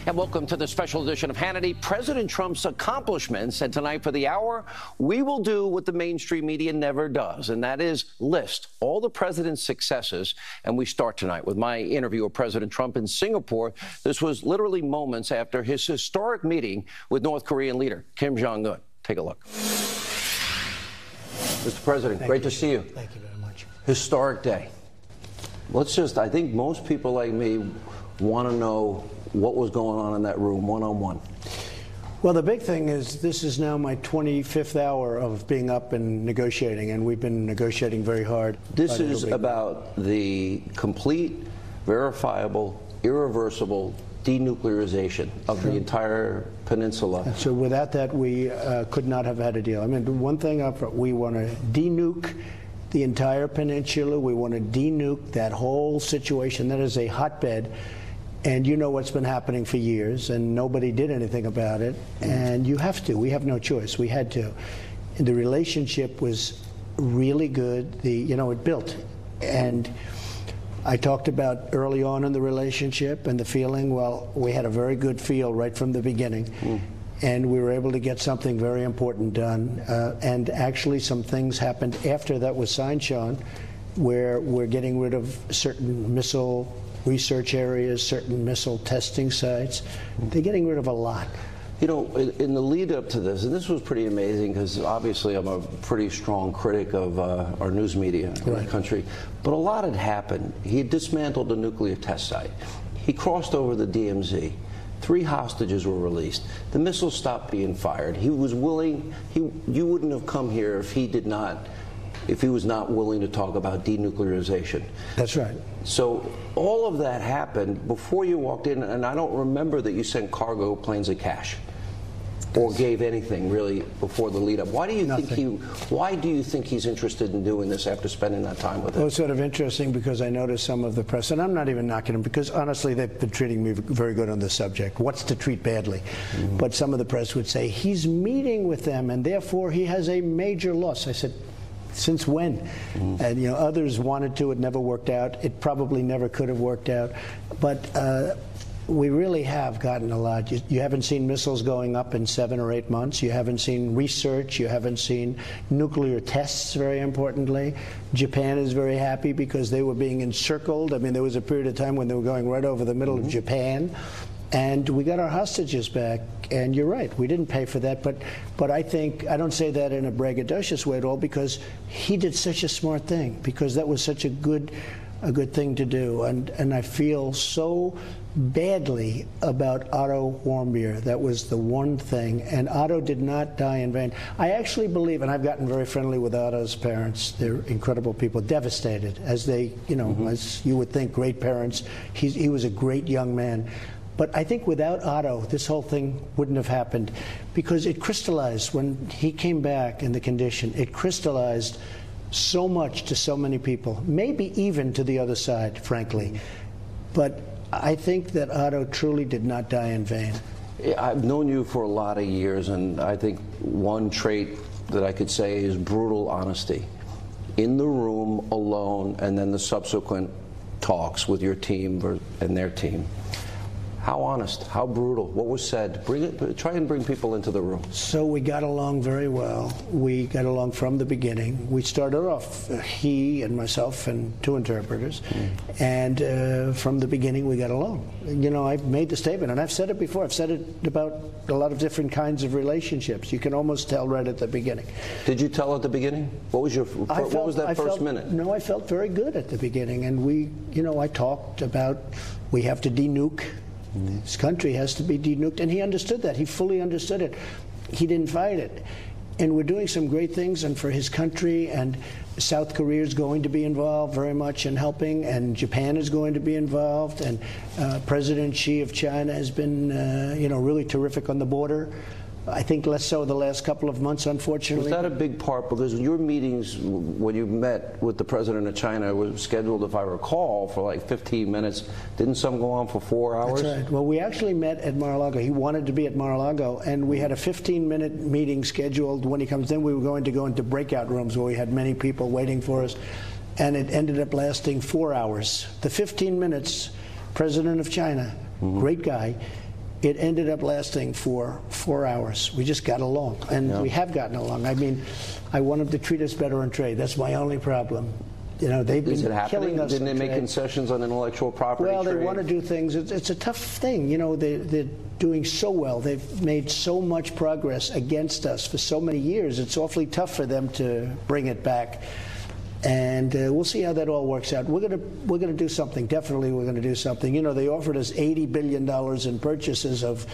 And welcome to the special edition of Hannity. President Trump's accomplishments. And tonight for the hour, we will do what the mainstream media never does, and that is list all the president's successes. And we start tonight with my interview of President Trump in Singapore. This was literally moments after his historic meeting with North Korean leader Kim Jong-un. Take a look. Mr. President, great to see you. Thank you very much. Historic day. I think most people like me want to know what was going on in that room one-on-one. Well, the big thing is this is now my 25th hour of being up and negotiating, and we've been negotiating very hard. This is about the complete, verifiable, irreversible denuclearization of the entire peninsula. So without that, we could not have had a deal. I mean, one thing up front, we want to denuke the entire peninsula. We want to denuke that whole situation. That is a hotbed. And you know what's been happening for years, and nobody did anything about it. And you have to. We have no choice. We had to. And the relationship was really good. It built. And I talked about early on in the relationship and the feeling, well, we had a very good feel right from the beginning. And we were able to get something very important done. And actually some things happened after that was signed, Sean, where we're getting rid of certain missile research areas, certain missile testing sites. They're getting rid of a lot. You know, in the lead up to this, and this was pretty amazing because obviously I'm a pretty strong critic of our news media in the country, but a lot had happened. He had dismantled the nuclear test site. He crossed over the DMZ. 3 hostages were released. The missiles stopped being fired. He was willing, you wouldn't have come here if he was not willing to talk about denuclearization. That's right. So all of that happened before you walked in, and I don't remember that you sent cargo planes of cash or gave anything really before the lead up. Why do you think he's interested in doing this after spending that time with him? Well, it's sort of interesting because I noticed some of the press, and I'm not even knocking him because honestly they've been treating me very good on this subject. What's to treat badly? But some of the press would say he's meeting with them and therefore he has a major loss. I said, since when? And others wanted to, it never worked out. It probably never could have worked out. But we really have gotten a lot. You haven't seen missiles going up in 7 or 8 months. You haven't seen research. You haven't seen nuclear tests, very importantly. Japan is very happy because they were being encircled. I mean, there was a period of time when they were going right over the middle of Japan. And we got our hostages back, and you're right, we didn't pay for that, but I think, I don't say that in a braggadocious way at all, because he did such a smart thing, because that was such a good thing to do, and I feel so badly about Otto Warmbier. That was the one thing, and Otto did not die in vain. I actually believe, and I've gotten very friendly with Otto's parents, they're incredible people, devastated, as they, as you would think, great parents. He was a great young man. But I think without Otto, this whole thing wouldn't have happened because it crystallized when he came back in the condition. It crystallized so much to so many people, maybe even to the other side, frankly. But I think that Otto truly did not die in vain. I've known you for a lot of years, and I think one trait that I could say is brutal honesty. In the room, alone, and then the subsequent talks with your team and their team. How honest, how brutal, what was said? Try and bring people into the room. So we got along very well. We got along from the beginning. We started off, he and myself and 2 interpreters, and from the beginning we got along. I've made the statement, and I've said it before. I've said it about a lot of different kinds of relationships. You can almost tell right at the beginning. Did you tell at the beginning? What was that first minute? No, I felt very good at the beginning, and I talked about we have to denuke. This country has to be denuked, and he understood that. He fully understood it. He didn't fight it. And we're doing some great things, and for his country, and South Korea is going to be involved very much in helping, and Japan is going to be involved, and President Xi of China has been, really terrific on the border. I think less so the last couple of months, unfortunately. Was that a big part? Because your meetings, when you met with the president of China, was scheduled, if I recall, for like 15 minutes. Didn't some go on for 4 hours? That's right. Well, we actually met at Mar-a-Lago. He wanted to be at Mar-a-Lago, and we had a 15-minute meeting scheduled when he comes in. We were going to go into breakout rooms where we had many people waiting for us, and it ended up lasting 4 hours. The 15 minutes, president of China, great guy, It ended up lasting for 4 hours. We just got along, and we have gotten along. I mean, I want them to treat us better on trade. That's my only problem. You know, they've been killing us. Didn't they make concessions on intellectual property? Well, trade? They want to do things. It's a tough thing. You know, they're doing so well. They've made so much progress against us for so many years. It's awfully tough for them to bring it back. And we'll see how that all works out. We're gonna do something. Definitely, we're gonna do something. You know, they offered us $80 billion in purchases of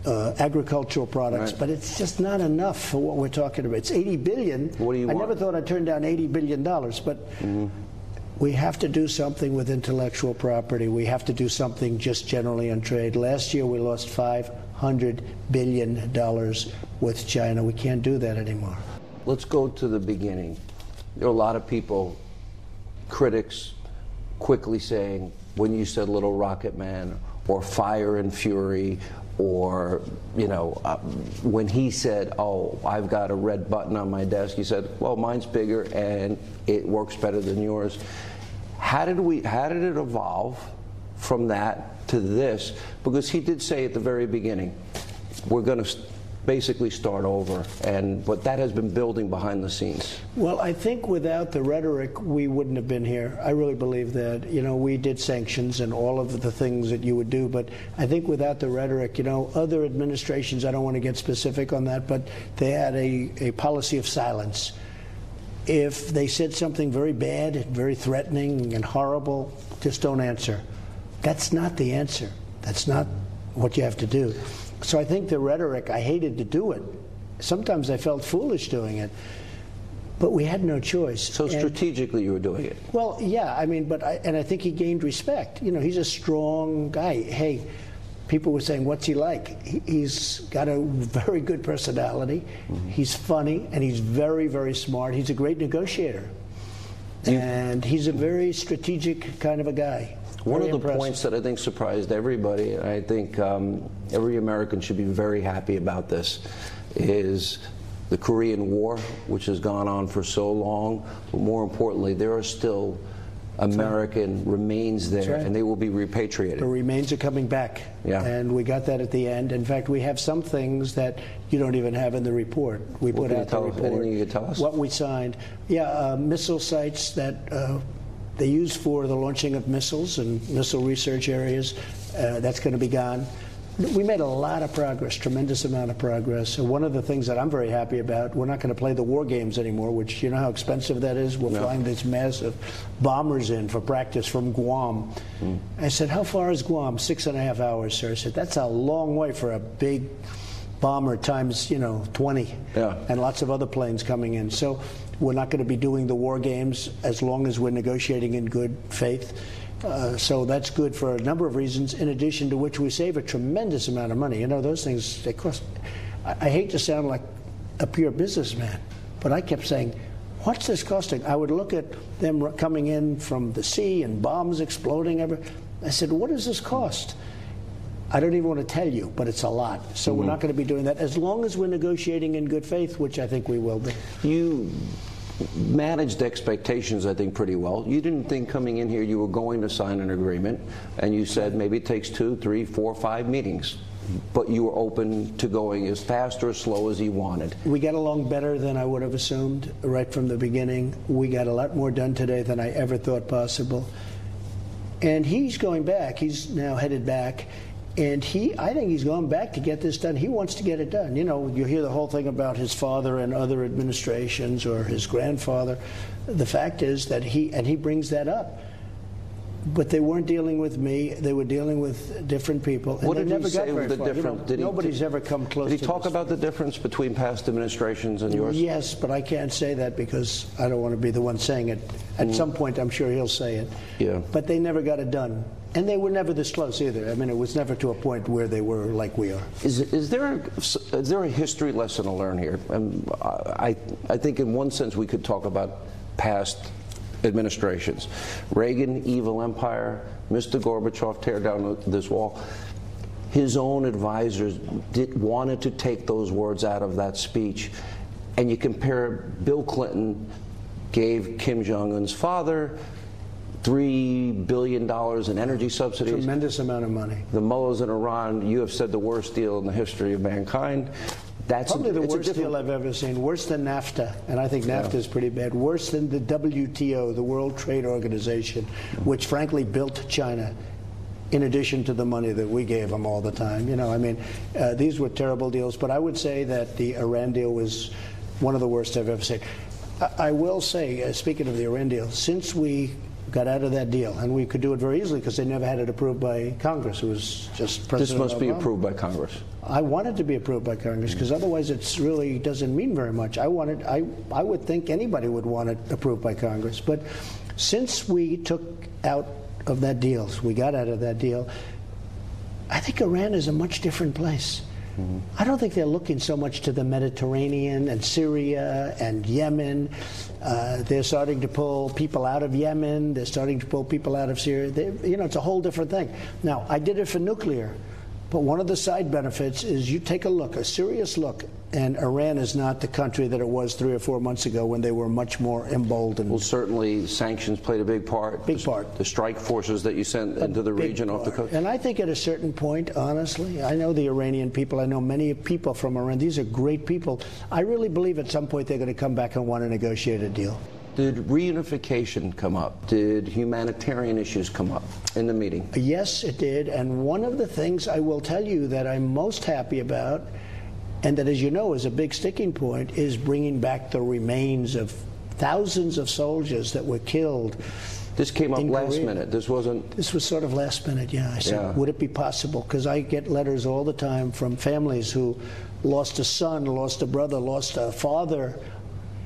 agricultural products, but it's just not enough for what we're talking about. It's $80 billion. What do you want? I never thought I'd turn down $80 billion, but we have to do something with intellectual property. We have to do something just generally on trade. Last year, we lost $500 billion with China. We can't do that anymore. Let's go to the beginning. There are a lot of people, critics, quickly saying, when you said Little Rocket Man, or Fire and Fury, or, you know, when he said, oh, I've got a red button on my desk, he said, well, mine's bigger and it works better than yours. How did it evolve from that to this? Because he did say at the very beginning, we're going to basically start over, but that has been building behind the scenes. Well, I think without the rhetoric, we wouldn't have been here. I really believe that. You know, we did sanctions and all of the things that you would do, but I think without the rhetoric, you know, other administrations, I don't want to get specific on that, but they had a policy of silence. If they said something very bad, very threatening and horrible, just don't answer. That's not the answer. That's not what you have to do. So I think the rhetoric, I hated to do it. Sometimes I felt foolish doing it, but we had no choice. So strategically you were doing it? Well, yeah, I mean, and I think he gained respect. You know, he's a strong guy. Hey, people were saying, what's he like? He's got a very good personality. He's funny, and he's very, very smart. He's a great negotiator. And he's a very strategic kind of a guy. One of the points that I think surprised everybody, and I think every American should be very happy about this, is the Korean War, which has gone on for so long, but more importantly, there are still American remains there, and they will be repatriated. The remains are coming back, and we got that at the end. In fact, we have some things that you don't even have in the report. We put out the report. Anything you can tell us? What we signed. Yeah, missile sites that they use for the launching of missiles and missile research areas. That's going to be gone. We made a lot of progress, tremendous amount of progress. So one of the things that I'm very happy about, we're not going to play the war games anymore, which you know how expensive that is? We're flying these massive bombers in for practice from Guam. I said, how far is Guam? 6.5 hours, sir. I said, that's a long way for a big bomber times, you know, 20. And lots of other planes coming in. So we're not going to be doing the war games as long as we're negotiating in good faith. So that's good for a number of reasons, in addition to which we save a tremendous amount of money. You know, those things, they cost. I hate to sound like a pure businessman, but I kept saying, what's this costing? I would look at them coming in from the sea and bombs exploding everywhere. I said, what does this cost? I don't even want to tell you, but it's a lot. So we're not going to be doing that as long as we're negotiating in good faith, which I think we will be. You managed expectations, I think, pretty well. You didn't think coming in here you were going to sign an agreement, and you said maybe it takes 2, 3, 4, 5 meetings. But you were open to going as fast or as slow as he wanted. We got along better than I would have assumed right from the beginning. We got a lot more done today than I ever thought possible. And he's going back. He's now headed back. And I think he's going back to get this done. He wants to get it done. You know, you hear the whole thing about his father and other administrations or his grandfather. The fact is that he brings that up. But they weren't dealing with me. They were dealing with different people. And what did never he say was the You difference? know, nobody's ever come close to Did he talk about the difference between past administrations and yours? Yes, but I can't say that because I don't want to be the one saying it. At some point, I'm sure he'll say it. Yeah. But they never got it done. And they were never this close either. I mean, it was never to a point where they were like we are. Is there a history lesson to learn here? I think in one sense we could talk about past administrations. Reagan, evil empire, Mr. Gorbachev, tear down this wall. His own advisors wanted to take those words out of that speech. And you compare Bill Clinton gave Kim Jong-un's father $3 billion in energy subsidies. Tremendous amount of money. The mullahs in Iran, you have said the worst deal in the history of mankind. That's probably the worst deal I've ever seen. Worse than NAFTA, and I think NAFTA is pretty bad. Worse than the WTO, the World Trade Organization, which frankly built China, in addition to the money that we gave them all the time. You know, I mean, these were terrible deals. But I would say that the Iran deal was one of the worst I've ever seen. I will say, speaking of the Iran deal, since we got out of that deal, and we could do it very easily because they never had it approved by Congress. It was just President This must Obama. be approved by Congress. I want it to be approved by Congress because otherwise it really doesn't mean very much. I would think anybody would want it approved by Congress. But since we took out of that deal, we got out of that deal, I think Iran is a much different place. I don't think they're looking so much to the Mediterranean and Syria and Yemen. They're starting to pull people out of Yemen. They're starting to pull people out of Syria. You know, it's a whole different thing. Now, I did it for nuclear, but one of the side benefits is you take a look, a serious look, and Iran is not the country that it was 3 or 4 months ago when they were much more emboldened. Well, certainly sanctions played a big part. Big part. The strike forces that you sent into the region off the coast. And I think at a certain point, honestly, I know the Iranian people. I know many people from Iran. These are great people. I really believe at some point they're going to come back and want to negotiate a deal. Did reunification come up? Did humanitarian issues come up in the meeting? Yes, it did. And one of the things I will tell you that I'm most happy about, and that, as you know, is a big sticking point, is bringing back the remains of thousands of soldiers that were killed. This came up last minute. This wasn't... This was sort of last minute, yeah. I said, would it be possible? Because I get letters all the time from families who lost a son, lost a brother, lost a father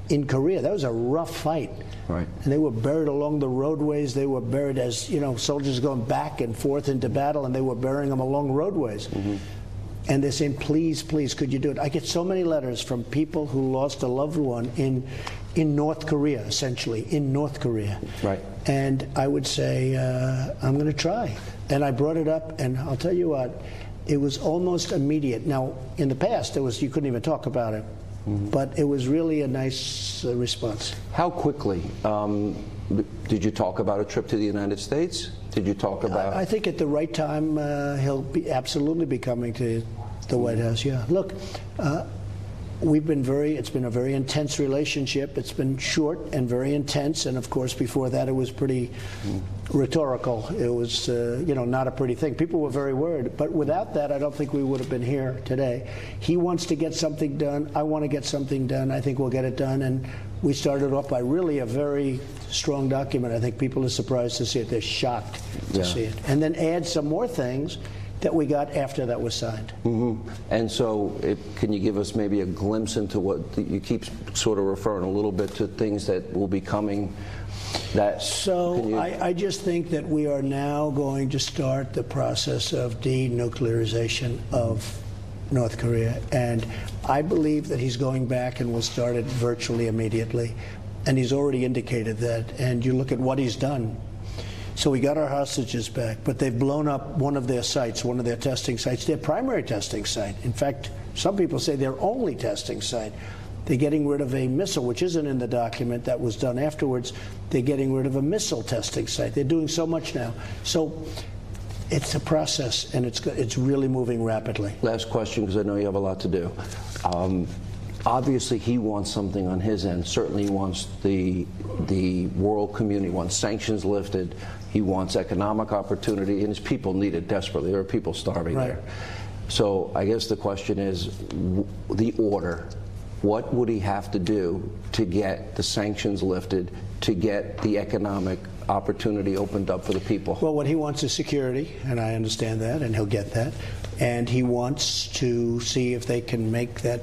in Korea. That was a rough fight. Right. And they were buried along the roadways. They were buried as, you know, soldiers going back and forth into battle, and they were burying them along roadways. And they're saying, please, please, could you do it? I get so many letters from people who lost a loved one in North Korea, essentially, in North Korea. Right. And I would say, I'm going to try. And I brought it up, and I'll tell you what, it was almost immediate. Now, in the past, you couldn't even talk about it. But it was really a nice response. How quickly? Did you talk about a trip to the United States? Did you talk about... I think at the right time, he'll absolutely be coming to the White House, yeah. Look, it's been a very intense relationship. It's been short and very intense, and of course before that it was pretty rhetorical. It was, not a pretty thing. People were very worried, but without that I don't think we would have been here today. He wants to get something done. I want to get something done. I think we'll get it done, and we started off by really a very strong document. I think people are surprised to see it. They're shocked to see it. And then add some more things that we got after that was signed. And so can you give us maybe a glimpse into what you keep sort of referring a little bit to things that will be coming? I just think that we are now going to start the process of denuclearization of North Korea, and I believe that he's going back and will start it virtually immediately, and he's already indicated that. And you look at what he's done. So we got our hostages back, but they've blown up one of their sites, one of their testing sites, their primary testing site. In fact, some people say their only testing site. They're getting rid of a missile, which isn't in the document that was done afterwards. They're getting rid of a missile testing site. They're doing so much now. So it's a process, and it's really moving rapidly. Last question, because I know you have a lot to do. Obviously, he wants something on his end. Certainly, he wants the world community wants sanctions lifted. He wants economic opportunity, and his people need it desperately. There are people starving there. So I guess the question is the order. What would he have to do to get the sanctions lifted, to get the economic opportunity opened up for the people? Well, what he wants is security, and I understand that, and he'll get that. And he wants to see if they can make that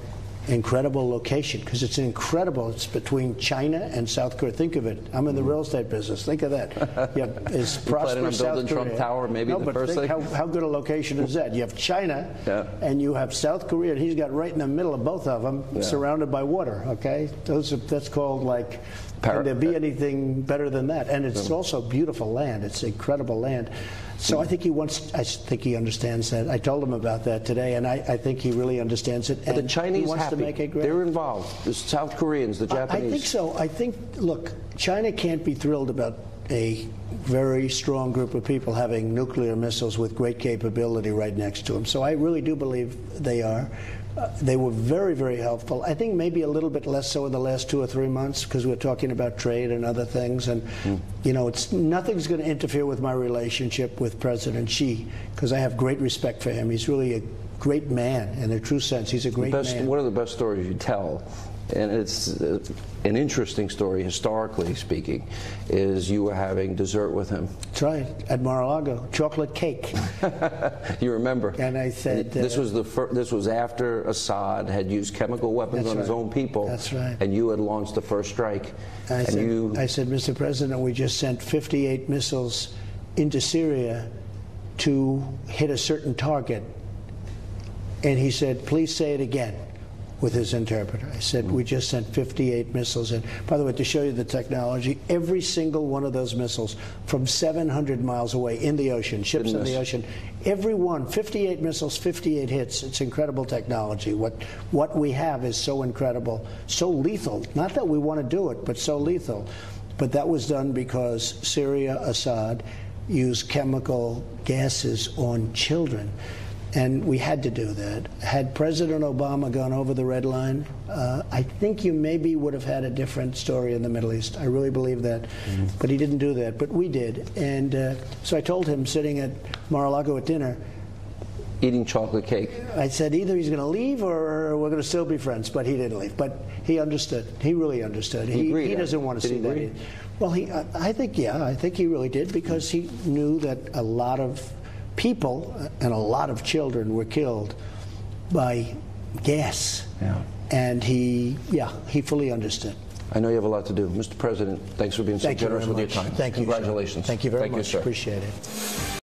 incredible location, because it's incredible. It's between China and South Korea. Think of it. I'm in the real estate business. Think of that. You have is prosperous South Korea. Trump Tower, maybe the first thing. How good a location is that? You have China, and you have South Korea, and he's got right in the middle of both of them, surrounded by water. Okay, that's called like. Can there be anything better than that? And it's also beautiful land. It's incredible land. So I think I think he understands that. I told him about that today, and I think he really understands it. But and the Chinese he wants happy. To make it great. They're involved. The South Koreans, the Japanese. I think so. I think, look, China can't be thrilled about a very strong group of people having nuclear missiles with great capability right next to him. So I really do believe they are. They were very, very helpful. I think maybe a little bit less so in the last 2 or 3 months because we're talking about trade and other things. And, you know, nothing's going to interfere with my relationship with President Xi because I have great respect for him. He's really a great man in a true sense. He's a great man. One of the best stories you tell, and it's an interesting story historically speaking, is you were having dessert with him. That's right, at Mar-a-Lago, chocolate cake. You remember? And I said, this was after Assad had used chemical weapons on his own people. That's right. And you had launched the first strike. I said, Mr. President, we just sent 58 missiles into Syria to hit a certain target. And he said, please say it again, with his interpreter. I said, we just sent 58 missiles in. By the way, to show you the technology, every single one of those missiles from 700 miles away in the ocean, ships in the ocean, every one, 58 missiles, 58 hits. It's incredible technology. What we have is so incredible, so lethal. Not that we want to do it, but so lethal. But that was done because Syria, Assad, used chemical gases on children. And we had to do that. Had President Obama gone over the red line, I think you maybe would have had a different story in the Middle East. I really believe that. But he didn't do that. But we did. And so I told him, sitting at Mar-a-Lago at dinner, eating chocolate cake, I said either he's going to leave or we're going to still be friends. But he didn't leave. But he understood. He really understood. He doesn't want to see that. Well, I think he really did, because he knew that a lot of people and a lot of children were killed by gas. And he fully understood. I know you have a lot to do. Mr. President, thanks for being so generous with your time. Thank you. Congratulations. Thank you very much. Thank you, sir. Appreciate it.